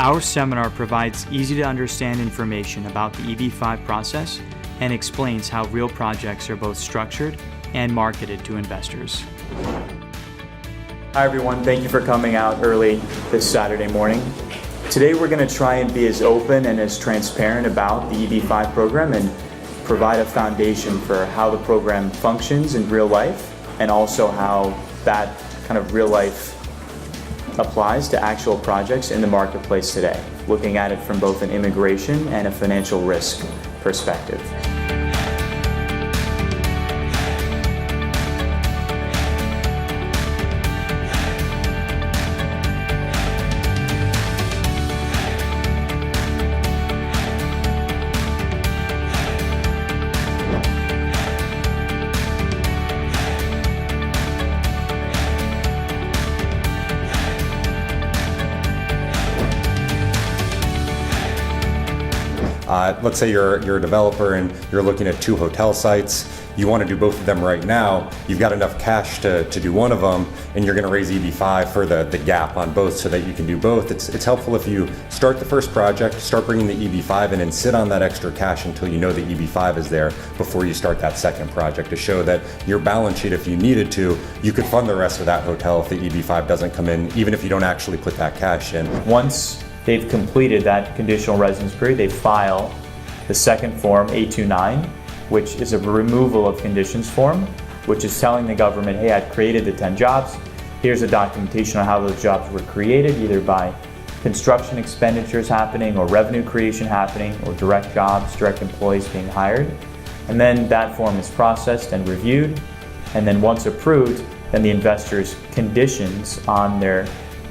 Our seminar provides easy-to-understand information about the EB-5 process and explains how real projects are both structured and marketed to investors. Hi everyone, thank you for coming out early this Saturday morning. Today we're going to try and be as open and as transparent about the EB-5 program and provide a foundation for how the program functions in real life and also how that kind of real life applies to actual projects in the marketplace today, looking at it from both an immigration and a financial risk perspective. Let's say you're a developer and you're looking at 2 hotel sites. You want to do both of them right now. You've got enough cash to do one of them, and you're going to raise EB-5 for the gap on both so that you can do both. It's helpful if you start the first project, start bringing the EB-5 in, and sit on that extra cash until you know the EB-5 is there before you start that second project to show that your balance sheet, if you needed to, you could fund the rest of that hotel if the EB-5 doesn't come in, even if you don't actually put that cash in. Once they've completed that conditional residence period, they file the second form, A29, which is a removal of conditions form, which is telling the government, hey, I've created the 10 jobs. Here's a documentation on how those jobs were created, either by construction expenditures happening or revenue creation happening or direct jobs, direct employees being hired. And then that form is processed and reviewed. And then once approved, then the investor's conditions on their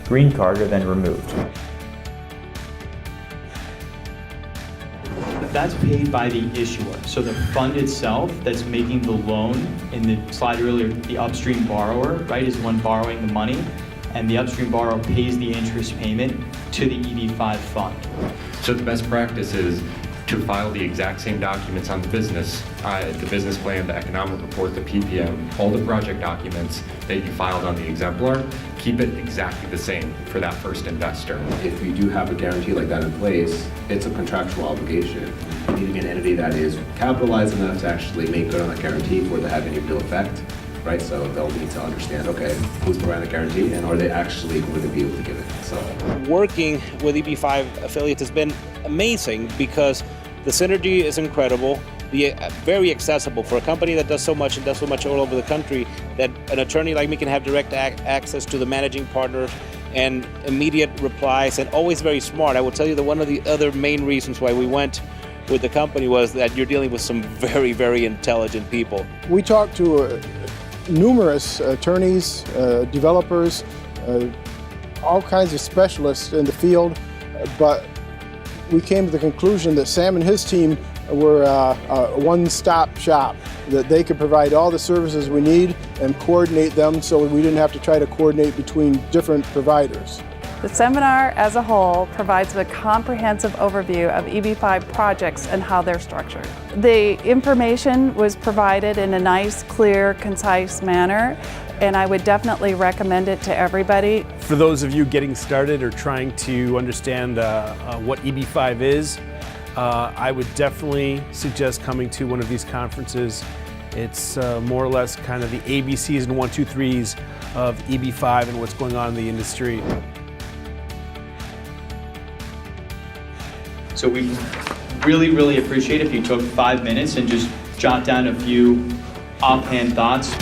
green card are then removed. That's paid by the issuer. So the fund itself that's making the loan, in the slide earlier, the upstream borrower, right, is the one borrowing the money, and the upstream borrower pays the interest payment to the EB-5 fund. So the best practice is to file the exact same documents on the business plan, the economic report, the PPM, all the project documents that you filed on the exemplar, keep it exactly the same for that first investor. If you do have a guarantee like that in place, it's a contractual obligation. You need to be an entity that is capitalized enough to actually make good on that guarantee for it to have any real effect, right? So they'll need to understand, okay, who's providing the guarantee and are they actually going to be able to give it? So working with EB-5 affiliates has been amazing because the synergy is incredible, very accessible for a company that does so much and does so much all over the country, that an attorney like me can have direct access to the managing partner and immediate replies, and always very smart. I will tell you that one of the other main reasons why we went with the company was that you're dealing with some very, very intelligent people. We talked to numerous attorneys, developers, all kinds of specialists in the field, but we came to the conclusion that Sam and his team were a one-stop shop, that they could provide all the services we need and coordinate them so we didn't have to try to coordinate between different providers. The seminar as a whole provides a comprehensive overview of EB-5 projects and how they're structured. The information was provided in a nice, clear, concise manner, and I would definitely recommend it to everybody. For those of you getting started or trying to understand what EB-5 is, I would definitely suggest coming to one of these conferences. It's more or less kind of the ABCs and 1, 2, 3s of EB-5 and what's going on in the industry. So we really appreciate if you took 5 minutes and just jot down a few offhand thoughts.